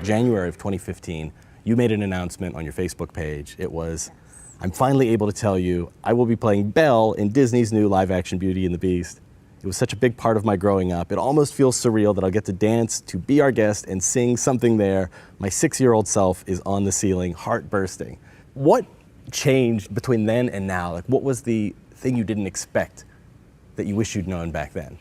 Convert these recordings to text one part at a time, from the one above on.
January of 2015, you made an announcement on your Facebook page. It was, I'm finally able to tell you I will be playing Belle in Disney's new live-action Beauty and the Beast. It was such a big part of my growing up. It almost feels surreal that I'll get to dance, to be our guest, and sing something there. My 6-year-old self is on the ceiling, heart bursting. What changed between then and now? Like, what was the thing you didn't expect that you wish you'd known back then?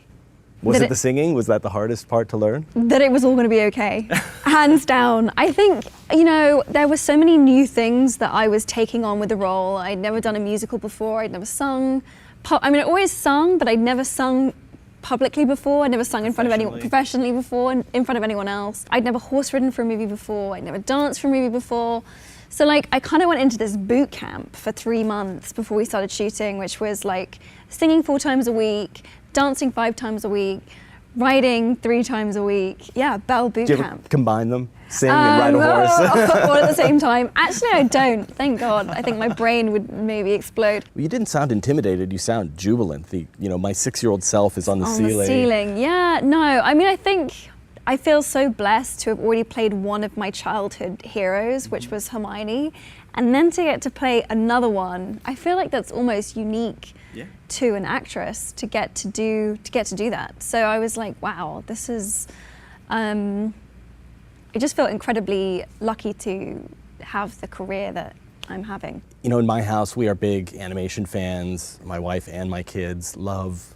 Was it the singing? Was that the hardest part to learn? That it was all going to be okay, hands down. I think, you know, there were so many new things that I was taking on with the role. I'd never done a musical before, I'd never sung. I mean, I always sung, but I'd never sung publicly before. I'd never sung in front of anyone professionally before, in front of anyone else. I'd never horse ridden for a movie before. I'd never danced for a movie before. So like, I kind of went into this boot camp for 3 months before we started shooting, which was like singing 4 times a week, dancing 5 times a week, writing 3 times a week. Yeah, Belle boot Do you camp. ever combine them? Sing and ride a horse? All at the same time. Actually, I don't, thank God. I think my brain would maybe explode. You didn't sound intimidated, you sound jubilant. My 6-year-old self is on the ceiling. On the ceiling, yeah, no. I mean, I feel so blessed to have already played one of my childhood heroes, which was Hermione, and then to get to play another one. I feel like that's almost unique to an actress to get to do that. So I was like, wow, this is. I just felt incredibly lucky to have the career that I'm having. You know, in my house, we are big animation fans. My wife and my kids love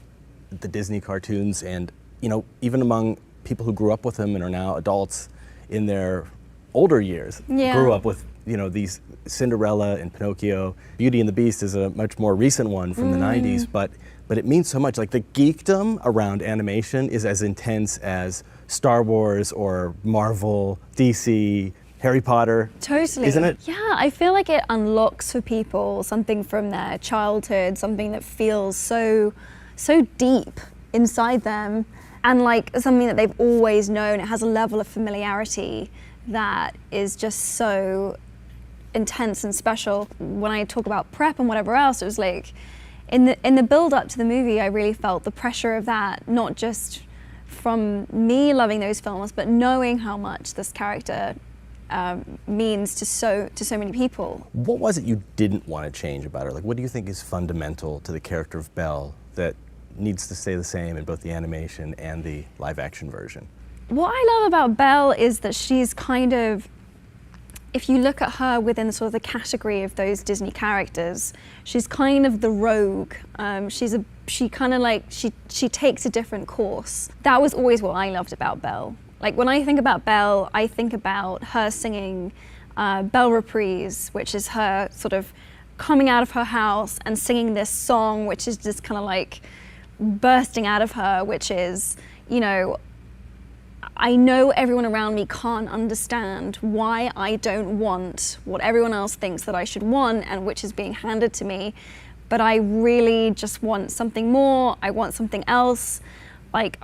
the Disney cartoons, and you know, even among people who grew up with them and are now adults in their older years, grew up with, you know, these Cinderella and Pinocchio. Beauty and the Beast is a much more recent one from the 90s, but it means so much. Like, the geekdom around animation is as intense as Star Wars or Marvel, DC, Harry Potter. Totally. Isn't it? Yeah, I feel like it unlocks for people something from their childhood, something that feels so deep inside them, and like something that they've always known. It has a level of familiarity that is just so intense and special. When I talk about prep and whatever else, it was like, in the build up to the movie, I really felt the pressure of that, not just from me loving those films, but knowing how much this character means to so many people. What was it you didn't want to change about her? Like, what do you think is fundamental to the character of Belle that needs to stay the same in both the animation and the live-action version? What I love about Belle is that she's kind of, if you look at her within sort of the category of those Disney characters, she's kind of the rogue. She takes a different course. That was always what I loved about Belle. Like, when I think about Belle, I think about her singing Belle Reprise, which is her sort of coming out of her house and singing this song, which is just kind of like bursting out of her, which is, you know, I know everyone around me can't understand why I don't want what everyone else thinks that I should want, and which is being handed to me, but I really just want something more. I want something else. Like,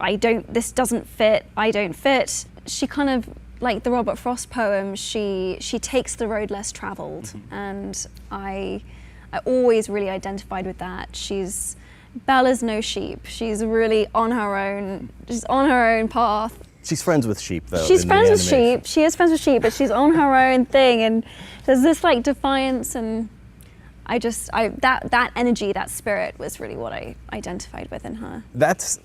this doesn't fit, I don't fit. She kind of, like the Robert Frost poem, she takes the road less traveled, and I always really identified with that. Belle is no sheep. She's really on her own, just on her own path. She's friends with sheep, though. She's friends with sheep. She is friends with sheep, but she's on her own thing, and there's this like defiance, and that energy, that spirit was really what I identified with in her. That's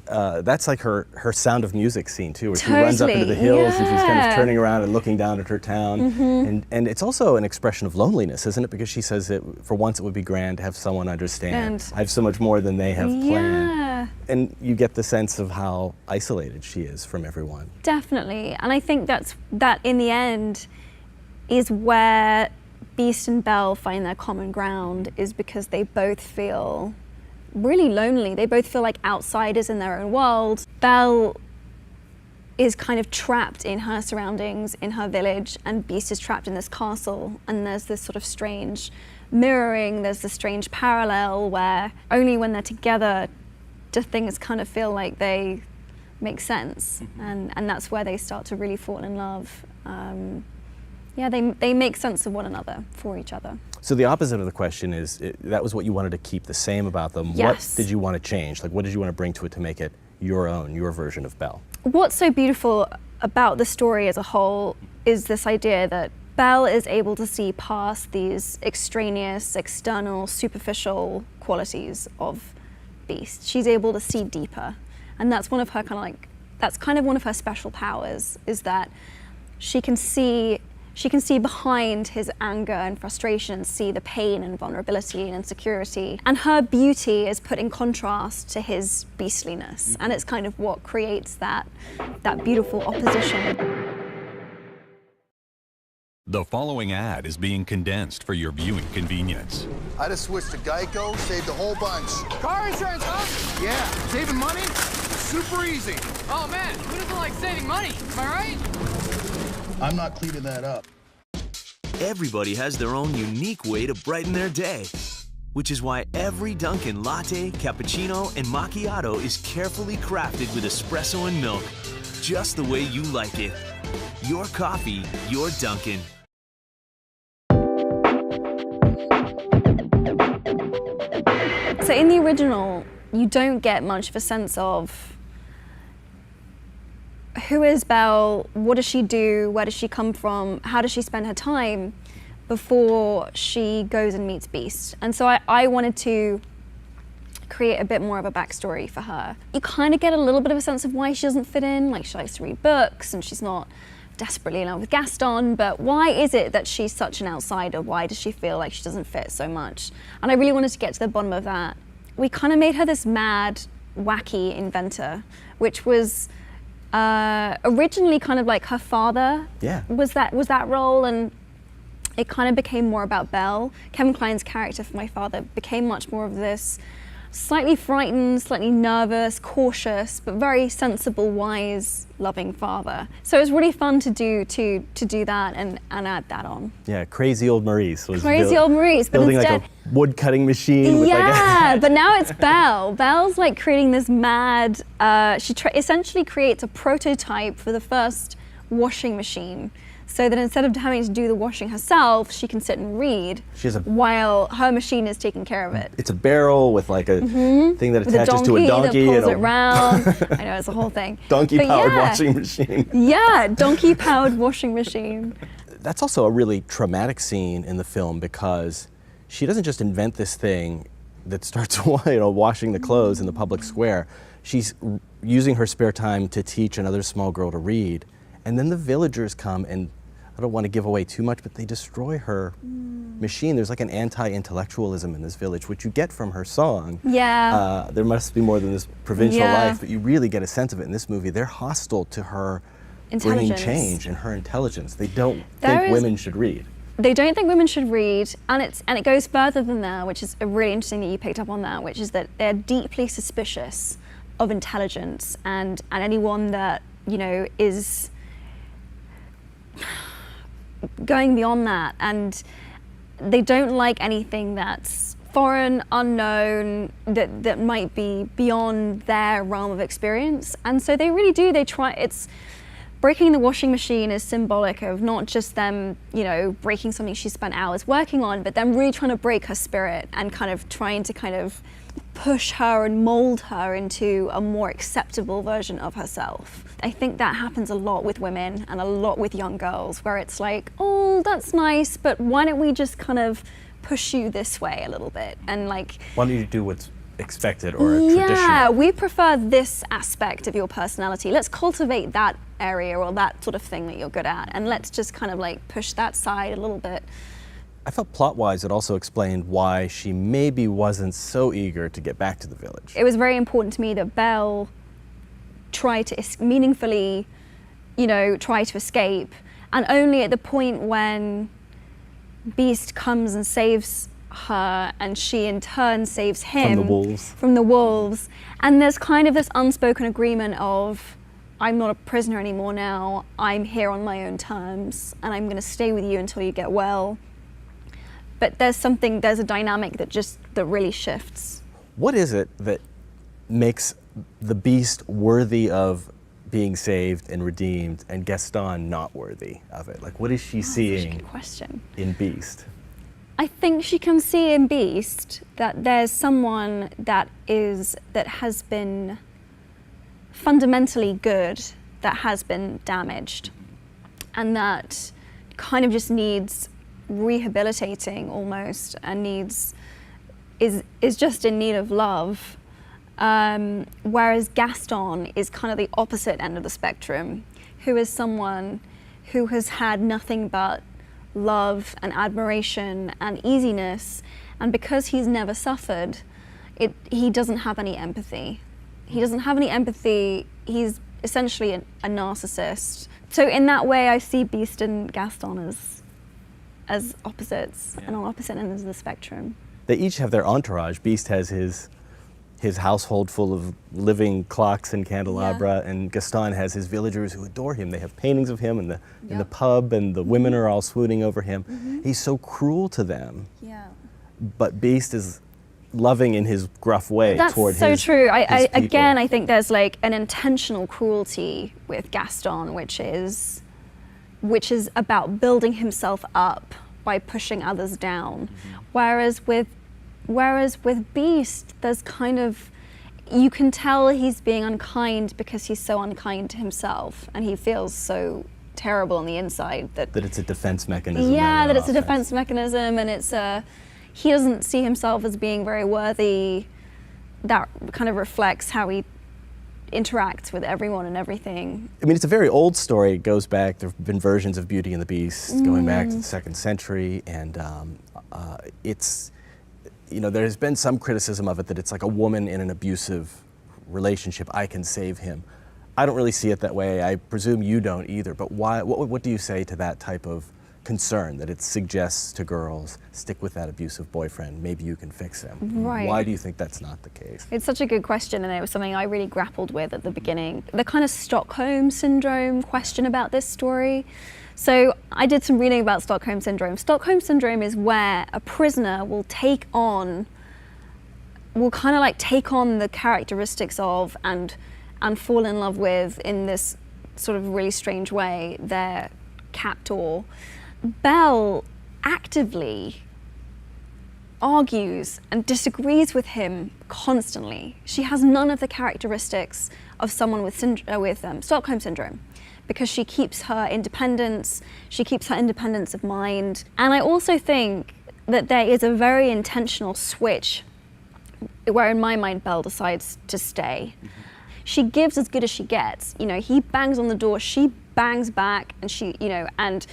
like her Sound of Music scene too, where she runs up into the hills and she's kind of turning around and looking down at her town. And it's also an expression of loneliness, isn't it? Because she says that for once it would be grand to have someone understand. I have so much more than they have planned. And you get the sense of how isolated she is from everyone. Definitely, and I think that in the end is where Beast and Belle find their common ground, is because they both feel really lonely. They both feel like outsiders in their own world. Belle is kind of trapped in her surroundings, in her village, and Beast is trapped in this castle. And there's this sort of strange mirroring, there's this strange parallel where only when they're together do things kind of feel like they make sense. And that's where they start to really fall in love. Yeah, they make sense of one another for each other. So the opposite of the question is, that was what you wanted to keep the same about them. Yes. What did you want to change? Like, what did you want to bring to it to make it your own, your version of Belle? What's so beautiful about the story as a whole is this idea that Belle is able to see past these extraneous, external, superficial qualities of Beast. She's able to see deeper. And that's one of her that's kind of one of her special powers, is that she can see behind his anger and frustration, see the pain and vulnerability and insecurity. And her beauty is put in contrast to his beastliness. And it's kind of what creates that beautiful opposition. The following ad is being condensed for your viewing convenience. I just switched to Geico, saved a whole bunch. Car insurance, huh? Yeah, saving money? Super easy. Oh man, who doesn't like saving money? Am I right? I'm not cleaning that up. Everybody has their own unique way to brighten their day, which is why every Dunkin' latte, cappuccino, and macchiato is carefully crafted with espresso and milk, just the way you like it. Your coffee, your Dunkin'. So in the original, you don't get much of a sense of who is Belle, what does she do, where does she come from, how does she spend her time before she goes and meets Beast. And so I wanted to create a bit more of a backstory for her. You kind of get a little bit of a sense of why she doesn't fit in, like she likes to read books and she's not desperately in love with Gaston, but why is it that she's such an outsider? Why does she feel like she doesn't fit so much? And I really wanted to get to the bottom of that. We kind of made her this mad, wacky inventor, which was originally kind of like her father was that role, and it kind of became more about Belle. Kevin Kline's character for my father became much more of this slightly frightened, slightly nervous, cautious, but very sensible, wise, loving father. So it was really fun to do that and add that on. Yeah, crazy old Maurice was Crazy old Maurice, but building instead, like a wood cutting machine. With yeah, but now it's Belle. Belle's like creating this mad. She essentially creates a prototype for the first washing machine, so that instead of having to do the washing herself, she can sit and read while her machine is taking care of it. It's a barrel with like a thing that attaches to a donkey. That pulls it round. I know, it's a whole thing. Donkey-powered washing machine. Yeah, donkey-powered washing machine. That's also a really traumatic scene in the film, because she doesn't just invent this thing that starts washing the clothes in the public square. She's using her spare time to teach another small girl to read. And then the villagers come, and I don't want to give away too much, but they destroy her machine. There's like an anti-intellectualism in this village, which you get from her song. Yeah. There must be more than this provincial life, but you really get a sense of it in this movie. They're hostile to her bringing change and her intelligence. They don't think women should read. They don't think women should read, and it goes further than that, which is really interesting that you picked up on that, which is that they're deeply suspicious of intelligence and anyone that, is going beyond that, and they don't like anything that's foreign, unknown, that might be beyond their realm of experience. And so they really do, breaking the washing machine is symbolic of not just them, breaking something she spent hours working on, but them really trying to break her spirit and kind of trying to push her and mold her into a more acceptable version of herself. I think that happens a lot with women and a lot with young girls, where it's like, oh, that's nice, but why don't we just kind of push you this way a little bit? And why don't you do what's expected or traditional? Yeah, we prefer this aspect of your personality. Let's cultivate that area or that sort of thing that you're good at, and let's just kind of push that side a little bit. I felt plot-wise it also explained why she maybe wasn't so eager to get back to the village. It was very important to me that Belle tried to meaningfully, try to escape, and only at the point when Beast comes and saves her, and she in turn saves him from the wolves. And there's kind of this unspoken agreement of, I'm not a prisoner anymore now, I'm here on my own terms, and I'm going to stay with you until you get well. But there's a dynamic that really shifts. What is it that makes the Beast worthy of being saved and redeemed, and Gaston not worthy of it? What is she seeing in Beast? I think she can see in Beast that there's someone that has been fundamentally good, that has been damaged. and that kind of just needs rehabilitating almost, and is just in need of love. Whereas Gaston is kind of the opposite end of the spectrum, who is someone who has had nothing but love and admiration and easiness, and because he's never suffered, he doesn't have any empathy. He doesn't have any empathy. He's essentially a narcissist. So in that way, I see Beast and Gaston as opposites, and on opposite ends of the spectrum. They each have their entourage. Beast has his household full of living clocks and candelabra, and Gaston has his villagers who adore him. They have paintings of him in the pub, and the women are all swooning over him. He's so cruel to them. Yeah. But Beast is loving in his gruff way toward so his true. his people. Again, I think there's like an intentional cruelty with Gaston, which is about building himself up by pushing others down. Whereas with Beast, there's kind of, you can tell he's being unkind because he's so unkind to himself, and he feels so terrible on the inside that it's a defense mechanism. yeah, that it's a defense mechanism, and he doesn't see himself as being very worthy. That kind of reflects how he interacts with everyone and everything. I mean, it's a very old story. It goes back, there have been versions of Beauty and the Beast going back to the 2nd century, and it's, there's been some criticism of it that it's like a woman in an abusive relationship. I can save him. I don't really see it that way. I presume you don't either, but why? What do you say to that type of concern, that it suggests to girls, stick with that abusive boyfriend, maybe you can fix him? Right. Why do you think that's not the case? It's such a good question, and it was something I really grappled with at the beginning. The kind of Stockholm Syndrome question about this story. So I did some reading about Stockholm Syndrome. Stockholm Syndrome is where a prisoner will take on the characteristics of and fall in love with, in this sort of really strange way, their captor. Belle actively argues and disagrees with him constantly. She has none of the characteristics of someone with Stockholm Syndrome, because she keeps her independence, of mind. And I also think that there is a very intentional switch where, in my mind, Belle decides to stay. She gives as good as she gets. He bangs on the door, she bangs back, and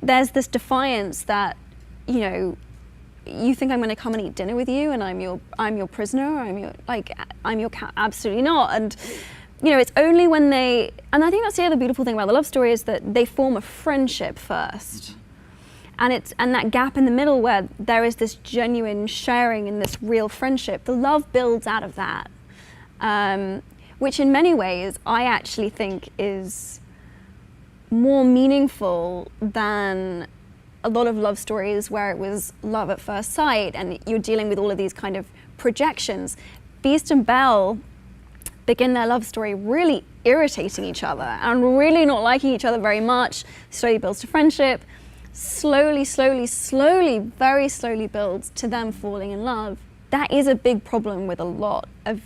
there's this defiance that, you think I'm going to come and eat dinner with you, and I'm your prisoner, I'm your cat? Absolutely not. And it's only when and I think that's the other beautiful thing about the love story, is that they form a friendship first. And that gap in the middle where there is this genuine sharing and this real friendship, the love builds out of that. Which in many ways I actually think is more meaningful than a lot of love stories where it was love at first sight and you're dealing with all of these kind of projections. Beast and Belle begin their love story really irritating each other and really not liking each other very much. Slowly builds to friendship, slowly, very slowly builds to them falling in love. That is a big problem with a lot of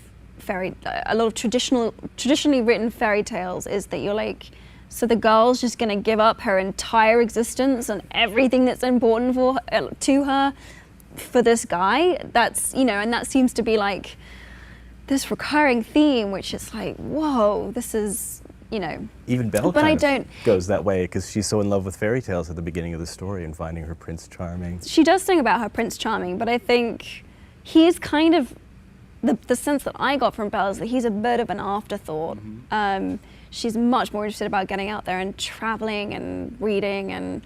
traditionally written fairy tales, is that you're like, so the girl's just gonna give up her entire existence and everything that's important to her for this guy. That's, and that seems to be like this recurring theme, which is like, whoa, this is, Even Belle but kind of goes that way, because she's so in love with fairy tales at the beginning of the story and finding her Prince Charming. She does sing about her Prince Charming, but I think he's kind of, the sense that I got from Belle is that he's a bit of an afterthought. She's much more interested about getting out there and traveling and reading, and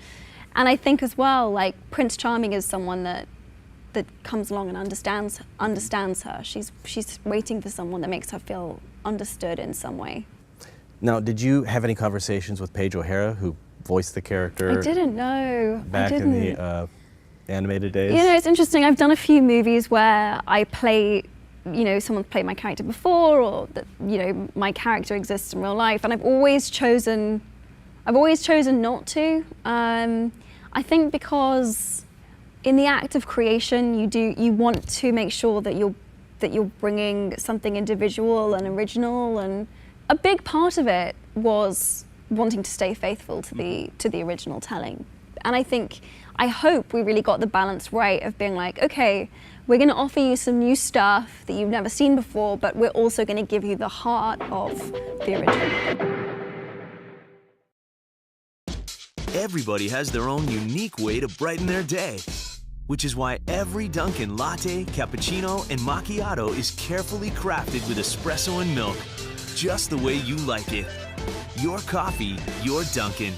I think as well, like, Prince Charming is someone that comes along and understands her. She's waiting for someone that makes her feel understood in some way. Now, did you have any conversations with Paige O'Hara, who voiced the character? I didn't know. Back in the animated days? It's interesting. I've done a few movies where I play, someone's played my character before, or that, my character exists in real life, and I've always chosen not to. I think because in the act of creation, you want to make sure that you're bringing something individual and original, and a big part of it was wanting to stay faithful to the original telling. And I hope we really got the balance right of being like, okay, we're going to offer you some new stuff that you've never seen before, but we're also going to give you the heart of the original. Everybody has their own unique way to brighten their day, which is why every Dunkin' latte, cappuccino, and macchiato is carefully crafted with espresso and milk, just the way you like it. Your coffee, your Dunkin'.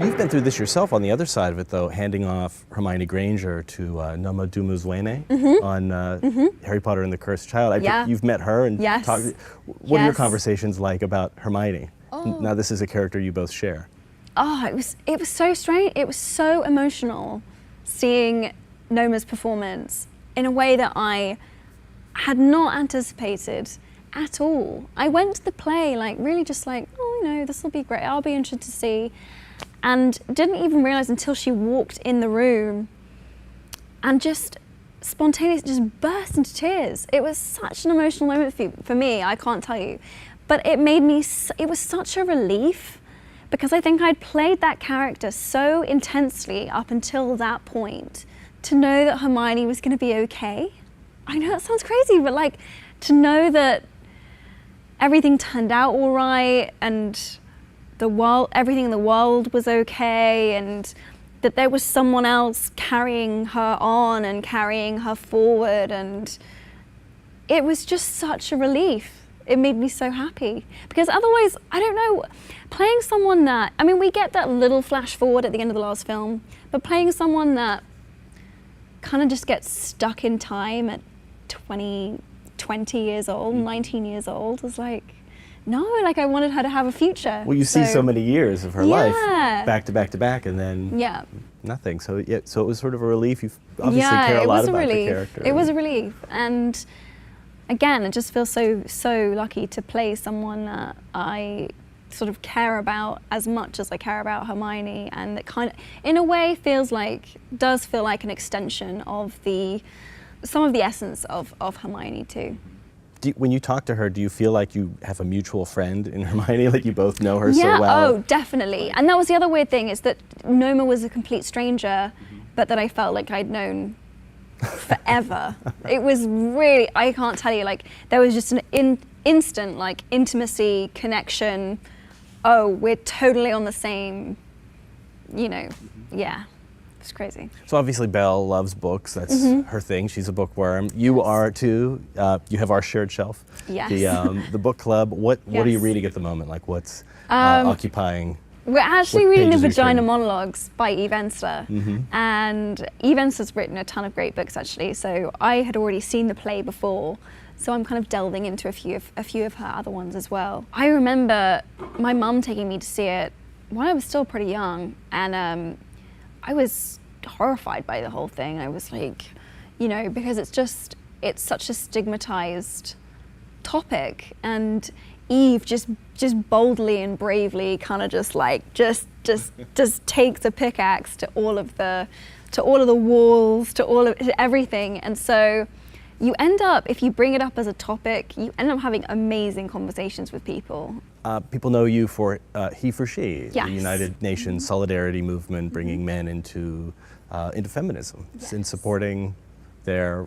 You've been through this yourself on the other side of it, though, handing off Hermione Granger to Noma Dumuzwene on Harry Potter and the Cursed Child. Yeah. You've met her and Yes. talked. What are your Yes. conversations like about Hermione? Now this is a character you both share. Oh, it was so strange. It was so emotional seeing Noma's performance in a way that I had not anticipated at all. I went to the play like really just like, oh, you know, this will be great. I'll be interested to see. And didn't even realize until she walked in the room and just spontaneously just burst into tears. It was such an emotional moment for me, I can't tell you. But it made me, it was such a relief because I think I'd played that character so intensely up until that point to know that Hermione was gonna be okay. I know that sounds crazy, but like to know that everything turned out all right and everything in the world was okay and that there was someone else carrying her on and carrying her forward, and it was just such a relief. It made me so happy because otherwise, I don't know, playing someone that, I mean, we get that little flash forward at the end of the last film, but playing someone that kind of just gets stuck in time at 20 years old, 19 years old was like, no, like I wanted her to have a future. Well, you see so many years of her life Yeah. back to back to back, and then Yeah. nothing. So yeah, so it was sort of a relief. You obviously Yeah, care a it lot was a about the relief. character. It was a relief, and again, it just feels so lucky to play someone that I sort of care about as much as I care about Hermione, and that kind of, in a way, does feel like an extension of some of the essence of Hermione too. When you talk to her, do you feel like you have a mutual friend in Hermione, like you both know her Yeah, so well? oh, definitely. And that was the other weird thing, is that Noma was a complete stranger, but that I felt like I'd known forever. It was really, I can't tell you, like there was just an instant like intimacy, connection. Oh, we're totally on the same, you know, yeah. It's crazy. So obviously Belle loves books. That's her thing. She's a bookworm. You are too. You have our shared shelf. Yes. The book club. What are you Yes. reading at the moment? Like what's occupying? We're actually What reading The pages are you Vagina turning? Monologues by Eve Ensler. And Eve Ensler's written a ton of great books actually, so I had already seen the play before, so I'm kind of delving into a few of her other ones as well. I remember my mum taking me to see it when I was still pretty young, and I was horrified by the whole thing. I was like, you know, because it's such a stigmatized topic, and Eve just boldly and bravely kind of just takes a pickaxe to all of the walls, to everything. And so you end up, if you bring it up as a topic, you end up having amazing conversations with people. People know you for He for She, Yes. the United Nations solidarity movement, bringing men into feminism, in supporting their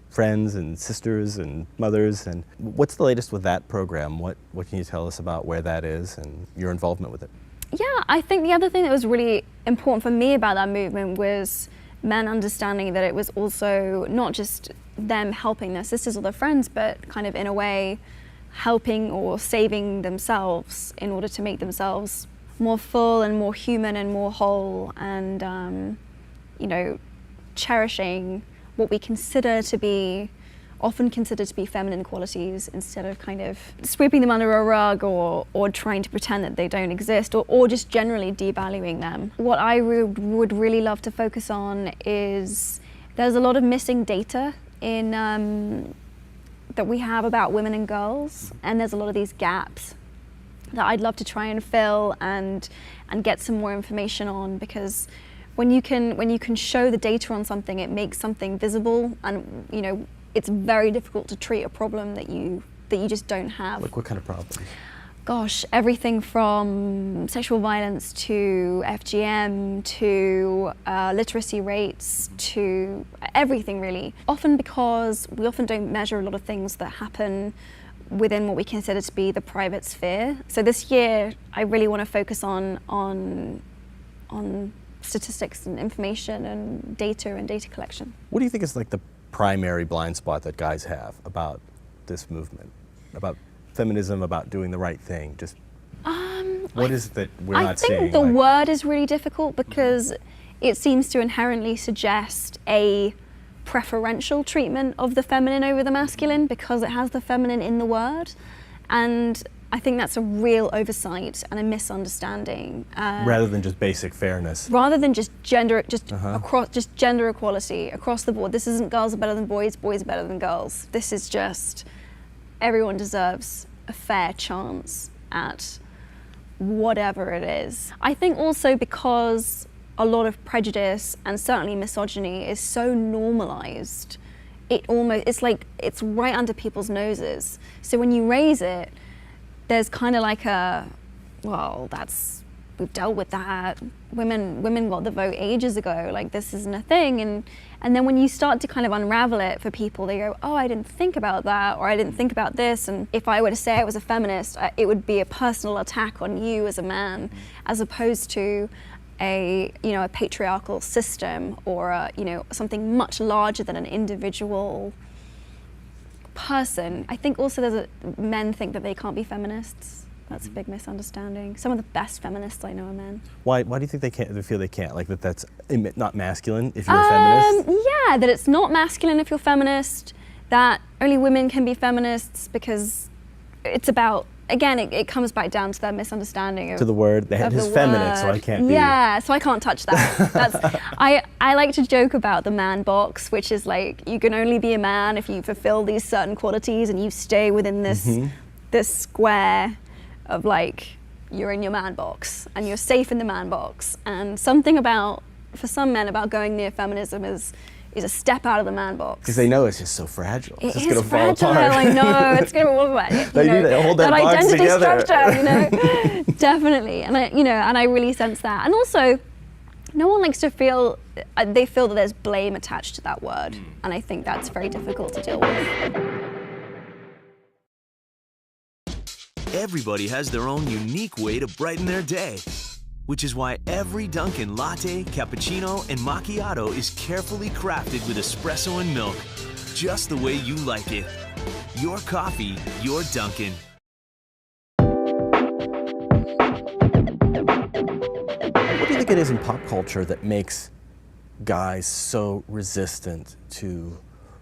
friends and sisters and mothers. And what's the latest with that program? What can you tell us about where that is and your involvement with it? Yeah, I think the other thing that was really important for me about that movement was men understanding that it was also not just them helping their sisters or their friends, but kind of in a way helping or saving themselves in order to make themselves more full and more human and more whole, and you know, cherishing what we often consider to be feminine qualities, instead of kind of sweeping them under a rug or trying to pretend that they don't exist, or just generally devaluing them. What I would really love to focus on is there's a lot of missing data in that we have about women and girls, and there's a lot of these gaps that I'd love to try and fill and get some more information on, because when you can show the data on something, it makes something visible, and you know, it's very difficult to treat a problem that you just don't have. Like what kind of problems? Gosh, everything from sexual violence to FGM to literacy rates to everything really. Often because we often don't measure a lot of things that happen within what we consider to be the private sphere. So this year, I really want to focus on statistics and information and data collection. What do you think is like the primary blind spot that guys have about this movement, about feminism, about doing the right thing? Just what is it that we're not seeing? I think the word is really difficult because it seems to inherently suggest a preferential treatment of the feminine over the masculine because it has the feminine in the word, and I think that's a real oversight and a misunderstanding. Rather than just basic fairness. Rather than just gender, across, just gender equality across the board. This isn't girls are better than boys, boys are better than girls. This is just everyone deserves a fair chance at whatever it is. I think also because a lot of prejudice and certainly misogyny is so normalized, it's like it's right under people's noses. So when you raise it, there's kind of like we've dealt with that. Women got the vote ages ago. Like this isn't a thing. And then when you start to kind of unravel it for people, they go, oh, I didn't think about that, or I didn't think about this. And if I were to say I was a feminist, it would be a personal attack on you as a man, as opposed to a patriarchal system or something much larger than an individual person. I think also men think that they can't be feminists. That's a big misunderstanding. Some of the best feminists I know are men. Why do you think they feel they can't? Like that's not masculine if you're a feminist? Yeah, that it's not masculine if you're feminist, that only women can be feminists because it's about, again, it comes back down to that misunderstanding of to the word, they had his feminine, so I can't be. Yeah, so I can't touch that. I like to joke about the man box, which is like, you can only be a man if you fulfill these certain qualities and you stay within this square of like, you're in your man box and you're safe in the man box. And something for some men about going near feminism is a step out of the man box. Because they know it's just so fragile. It's just It is gonna fall fragile, apart. I know, it's gonna fall apart. They need to hold that box identity together. structure, definitely. And I really sense that. And also, no one likes to feel that there's blame attached to that word. And I think that's very difficult to deal with. Everybody has their own unique way to brighten their day, which is why every Dunkin' latte, cappuccino, and macchiato is carefully crafted with espresso and milk, just the way you like it. Your coffee, your Dunkin'. What do you think it is in pop culture that makes guys so resistant to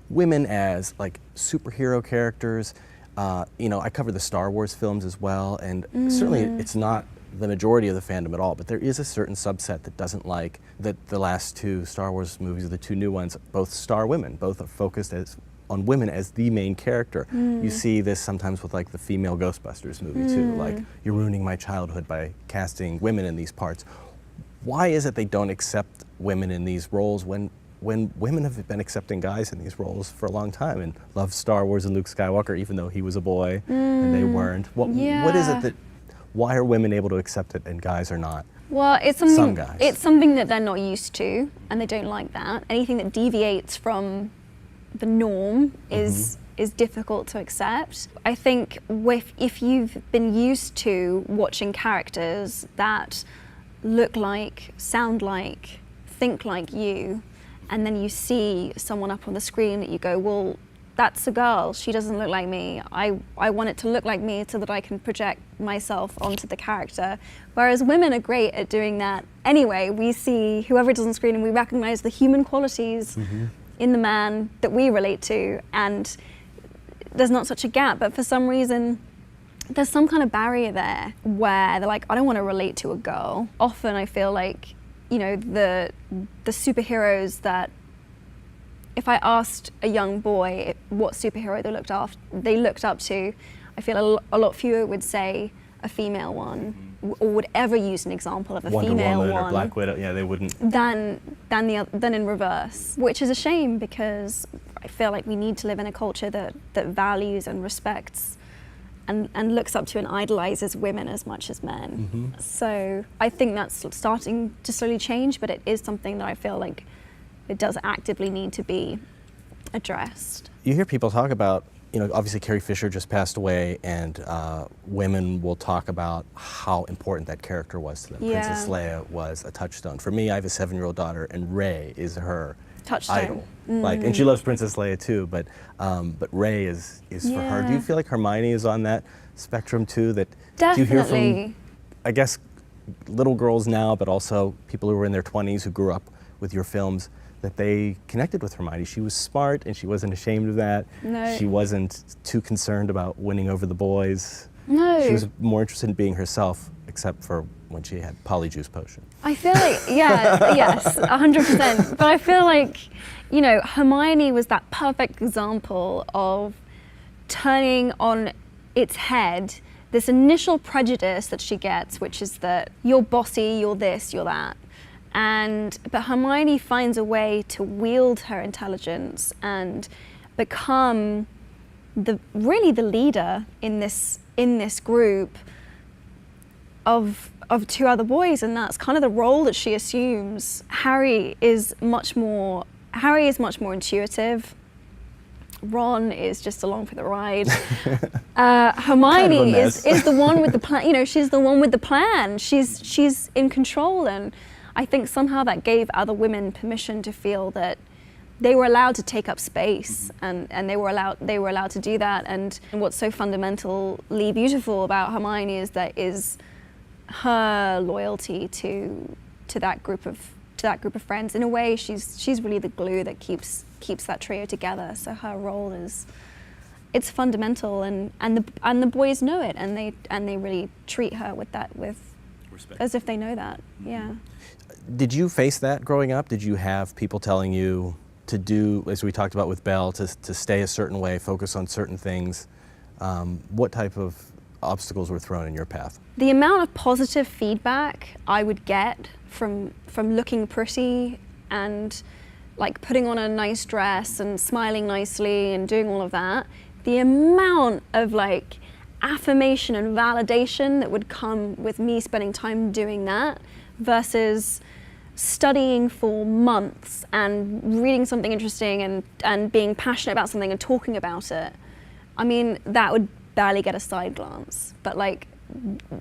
women as like superhero characters? I cover the Star Wars films as well, and certainly it's not the majority of the fandom at all, but there is a certain subset that doesn't like that the last two Star Wars movies, the two new ones, both star women, both are focused on women as the main character. You see this sometimes with like the female Ghostbusters movie too, like you're ruining my childhood by casting women in these parts. Why is it they don't accept women in these roles when women have been accepting guys in these roles for a long time and love Star Wars and Luke Skywalker even though he was a boy and they weren't? What is it that, why are women able to accept it and guys are not? Well, Some guys. It's something that they're not used to and they don't like that. Anything that deviates from the norm is difficult to accept. I think if you've been used to watching characters that look like, sound like, think like you, and then you see someone up on the screen that you go, well, that's a girl, she doesn't look like me. I want it to look like me so that I can project myself onto the character. Whereas women are great at doing that anyway. We see whoever is on screen and we recognize the human qualities in the man that we relate to, and there's not such a gap, but for some reason, there's some kind of barrier there where they're like, I don't want to relate to a girl. Often I feel like, the superheroes that, if I asked a young boy what superhero they looked up to, I feel a lot fewer would say a female one, or would ever use an example of a Wonder female Woman one. or Black Widow, yeah, they wouldn't. Than than in reverse, which is a shame because I feel like we need to live in a culture that values and respects and looks up to and idolizes women as much as men. So I think that's starting to slowly change, but it is something that I feel like it does actively need to be addressed. You hear people talk about, obviously Carrie Fisher just passed away, and women will talk about how important that character was to them. Yeah. Princess Leia was a touchstone. For me, I have a 7-year-old daughter, and Rey is her Touchstone. idol. And she loves Princess Leia too, but Rey is for her. Do you Yeah. feel like Hermione is on that spectrum too? That Definitely. do you hear from, I guess, little girls now, but also people who were in their 20s who grew up with your films, that they connected with Hermione? She was smart, and she wasn't ashamed of that. No. She wasn't too concerned about winning over the boys. No. She was more interested in being herself, except for when she had Polyjuice Potion. I feel like, yes, 100%. But I feel like, Hermione was that perfect example of turning on its head this initial prejudice that she gets, which is that you're bossy, you're this, you're that. But Hermione finds a way to wield her intelligence and become really the leader in this group of 2 other boys, and that's kind of the role that she assumes. Harry is much more intuitive. Ron is just along for the ride. Hermione Kind of a mess. is the one with the plan. She's the one with the plan. She's in control, and I think somehow that gave other women permission to feel that they were allowed to take up space, and they were allowed to do that. And what's so fundamentally beautiful about Hermione is her loyalty to that group of friends. In a way, she's really the glue that keeps that trio together. So her role it's fundamental, and the boys know it, and they really treat her with Respect. as if they know that. Yeah. Did you face that growing up? Did you have people telling you to do, as we talked about with Belle, to stay a certain way, focus on certain things? What type of obstacles were thrown in your path? The amount of positive feedback I would get from looking pretty and like putting on a nice dress and smiling nicely and doing all of that, the amount of like affirmation and validation that would come with me spending time doing that versus studying for months and reading something interesting and being passionate about something and talking about it. I mean, that would barely get a side glance, but like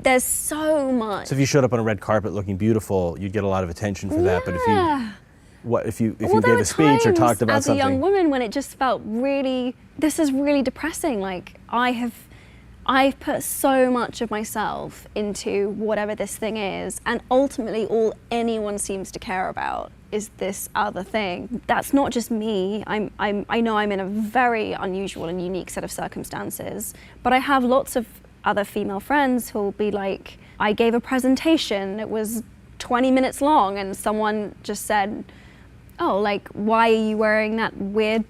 there's so much. So if you showed up on a red carpet looking beautiful, you'd get a lot of attention for that. But if you Well, there gave were a speech or times talked about as a young something, woman when it just felt really, this is really depressing. Like I've put so much of myself into whatever this thing is, and ultimately all anyone seems to care about is this other thing. That's not just me. I know I'm in a very unusual and unique set of circumstances, but I have lots of other female friends who'll be like, I gave a presentation, it was 20 minutes long, and someone just said, oh, like, why are you wearing that weird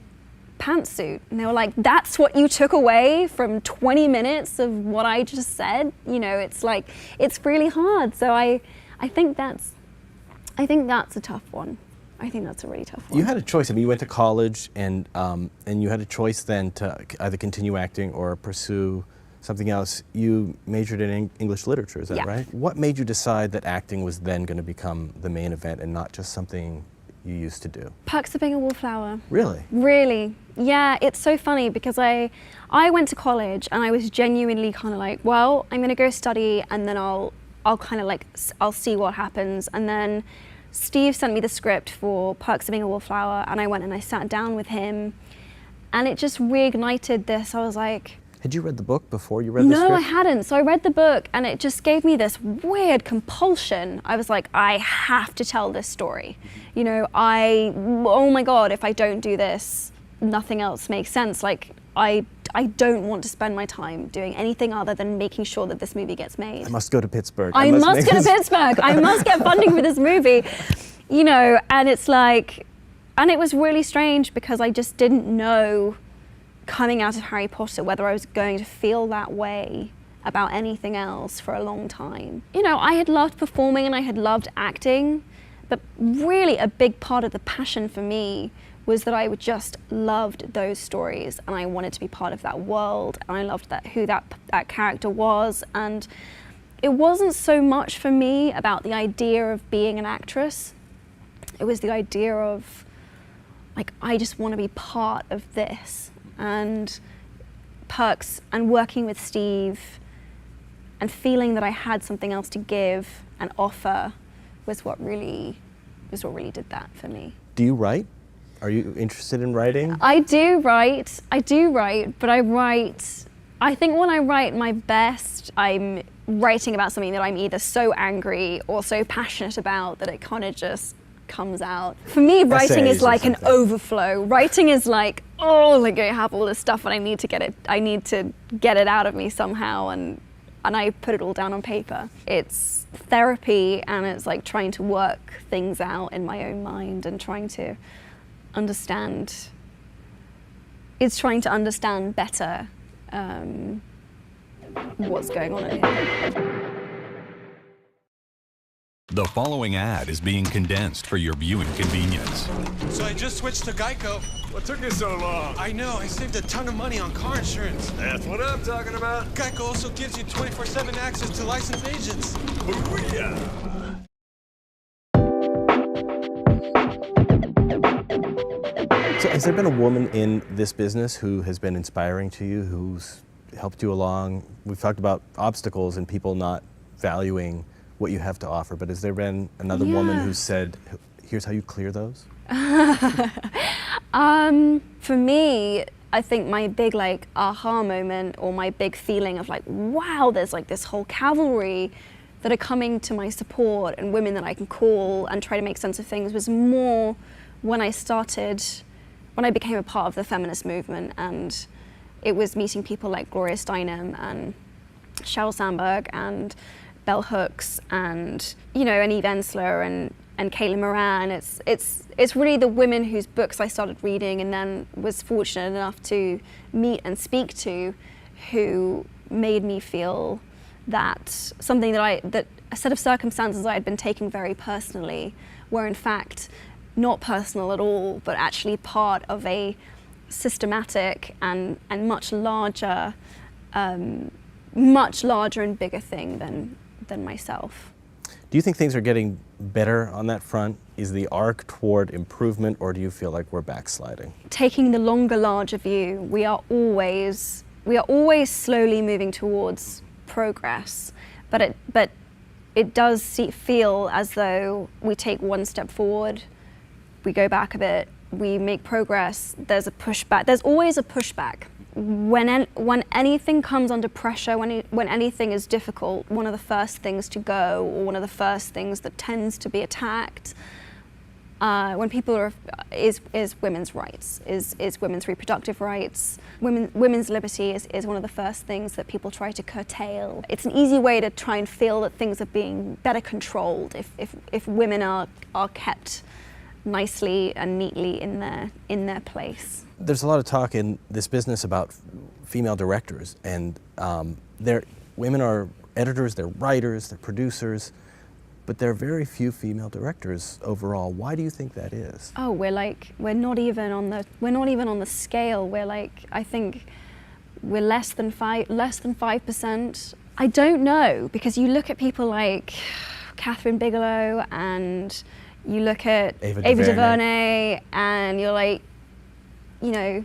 pantsuit? And they were like, that's what you took away from 20 minutes of what I just said? It's like, it's really hard. So I think that's a tough one. I think that's a really tough one. you had a choice. I mean, you went to college, and you had a choice then to either continue acting or pursue something else. You majored in English literature, is that Yeah. right? What made you decide that acting was then going to become the main event and not just something you used to do? Perks of Being a Wallflower. Really? Really, yeah, it's so funny because I went to college and I was genuinely kind of like, well, I'm gonna go study and then I'll kind of like, I'll see what happens. And then Steve sent me the script for Perks of Being a Wallflower, and I went and I sat down with him, and it just reignited this. I was like, Had you read the book before you read the no, script? I hadn't. So I read the book and it just gave me this weird compulsion. I was like, I have to tell this story. Oh my God, if I don't do this, nothing else makes sense. Like, I don't want to spend my time doing anything other than making sure that this movie gets made. I must go to Pittsburgh. I must make go to this- Pittsburgh. I must get funding for this movie. And it's like, and it was really strange because I just didn't know coming out of Harry Potter whether I was going to feel that way about anything else for a long time. I had loved performing and I had loved acting, But really a big part of the passion for me was that I just loved those stories and I wanted to be part of that world, and I loved who that character was. And it wasn't so much for me about the idea of being an actress. It was the idea of, like, I just want to be part of this. And Perks and working with Steve and feeling that I had something else to give and offer was what really did that for me. Do you write? Are you interested in writing? I do write, but I think when I write my best, I'm writing about something that I'm either so angry or so passionate about that it kind of just comes out. For me, writing is like an overflow. Writing is like, oh, like I have all this stuff and I need to get it out of me somehow, and I put it all down on paper. It's therapy, and it's like trying to work things out in my own mind and trying to understand. It's trying to understand better what's going on in here. The following ad is being condensed for your viewing convenience. So I just switched to Geico. What took you so long? I know, I saved a ton of money on car insurance. That's what I'm talking about. Geico also gives you 24/7 access to licensed agents. Booyah! So has there been a woman in this business who has been inspiring to you, who's helped you along? We've talked about obstacles and people not valuing what you have to offer, but has there been another woman who said, here's how you clear those? For me, I think my big like aha moment, or my big feeling of like, wow, there's like this whole cavalry that are coming to my support and women that I can call and try to make sense of things, was more when I became a part of the feminist movement, and it was meeting people like Gloria Steinem and Sheryl Sandberg and Bell Hooks and, you know, and Eve Ensler and Caitlin Moran. It's really the women whose books I started reading and then was fortunate enough to meet and speak to, who made me feel that something that a set of circumstances I had been taking very personally were in fact not personal at all, but actually part of a systematic and much larger and bigger thing than myself. Do you think things are getting better on that front? Is the arc toward improvement, or do you feel like we're backsliding? Taking the longer, larger view, we are always slowly moving towards progress, but it does feel as though we take one step forward, we go back a bit, we make progress, there's a pushback. There's always a pushback. When anything comes under pressure, when anything is difficult, one of the first things to go, or one of the first things that tends to be attacked, when people are, is women's rights, is women's reproductive rights. Women's liberty is one of the first things that people try to curtail. It's an easy way to try and feel that things are being better controlled if women are kept nicely and neatly in their place. There's a lot of talk in this business about female directors, and women are editors, they're writers, they're producers, but there are very few female directors overall. Why do you think that is? Oh, we're not even on the scale. I think we're less than 5%. I don't know, because you look at people like Catherine Bigelow and you look at Ava DuVernay, and you're like, you know,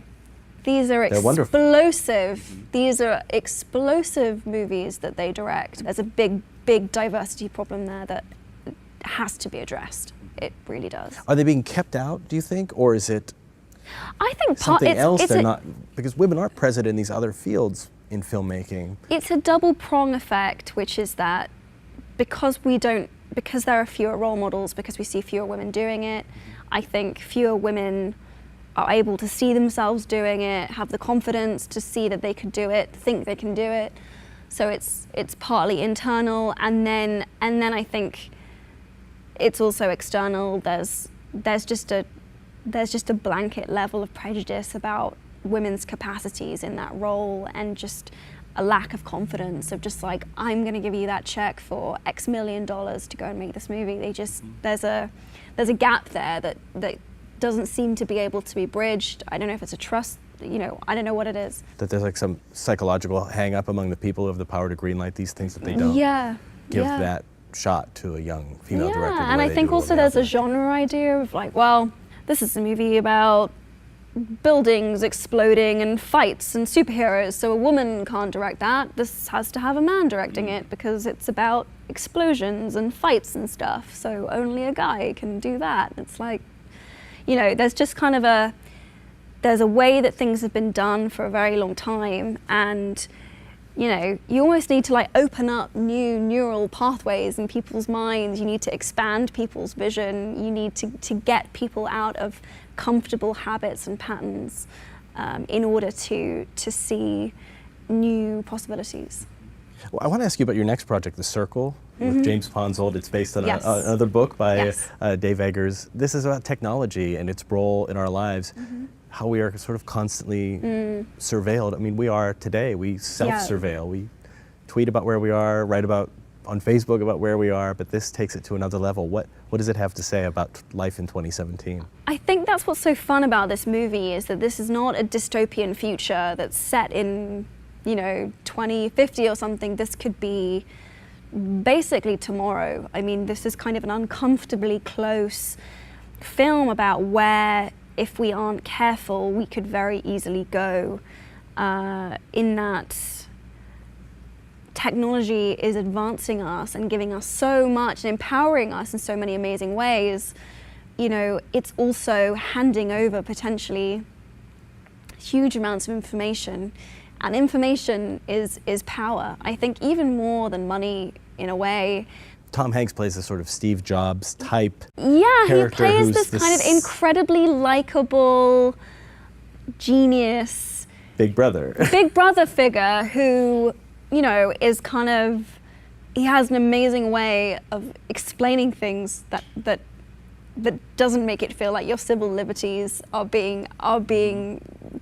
these are explosive. These are explosive movies that they direct. There's a big diversity problem there that has to be addressed. It really does. Are they being kept out, do you think, or is it I think something else? They're not, because women aren't present in these other fields in filmmaking. It's a double prong effect, which is that because there are fewer role models, because we see fewer women doing it, I think fewer women are able to see themselves doing it, have the confidence to see that they could do it, think they can do it. So it's partly internal, and then I think it's also external. There's just a blanket level of prejudice about women's capacities in that role, and just a lack of confidence of just like, I'm going to give you that check for X million dollars to go and make this movie. There's a gap there that doesn't seem to be able to be bridged. I don't know if it's a trust, I don't know what it is. That there's like some psychological hang up among the people who have the power to greenlight these things that they don't give that shot to a young female director. Yeah, and I think also there's a genre idea of like, well, this is a movie about buildings exploding and fights and superheroes, so a woman can't direct that. This has to have a man directing it because it's about explosions and fights and stuff, so only a guy can do that. It's like, there's just kind of there's a way that things have been done for a very long time, and you almost need to like open up new neural pathways in people's minds. You need to expand people's vision. You need to get people out of comfortable habits and patterns in order to see new possibilities. Well, I want to ask you about your next project, The Circle, with James Ponsoldt. It's based on another book by Dave Eggers. This is about technology and its role in our lives. How we are sort of constantly surveilled. I mean, we are today. We self-surveil. We tweet about where we are, write about on Facebook about where we are, but this takes it to another level. What does it have to say about life in 2017? I think that's what's so fun about this movie, is that this is not a dystopian future that's set in 2050 or something. This could be basically tomorrow. I mean, this is kind of an uncomfortably close film about where, if we aren't careful, we could very easily go, in that technology is advancing us and giving us so much and empowering us in so many amazing ways. It's also handing over potentially huge amounts of information, and information is power. I think even more than money in a way. Tom Hanks plays a sort of Steve Jobs type he plays this kind of incredibly likable, genius big brother figure who, is kind of, he has an amazing way of explaining things that doesn't make it feel like your civil liberties are being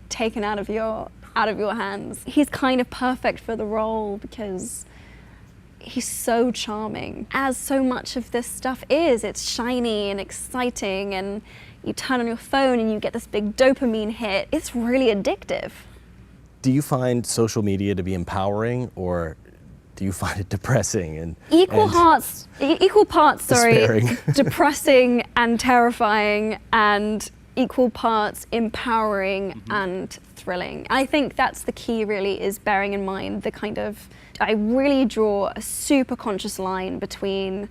taken out of your hands. He's kind of perfect for the role because he's so charming. As so much of this stuff is, it's shiny and exciting, and you turn on your phone and you get this big dopamine hit. It's really addictive. Do you find social media to be empowering, or do you find it depressing and equal parts despairing? Depressing and terrifying, and equal parts empowering and thrilling. I think that's the key, really, is bearing in mind the kind of, I really draw a super conscious line between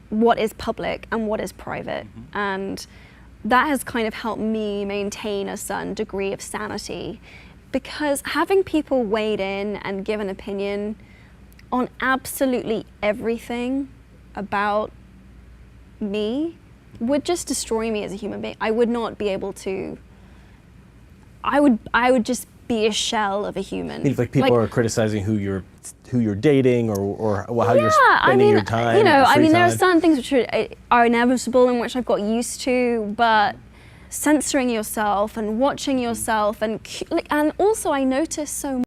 what is public and what is private. And that has kind of helped me maintain a certain degree of sanity, because having people wade in and give an opinion on absolutely everything about me would just destroy me as a human being. I would not be able to, I would just be a shell of a human. Like people are criticizing who you're dating or how you're spending your time. There are certain things which are inevitable and which I've got used to, but censoring yourself and watching yourself and also I notice so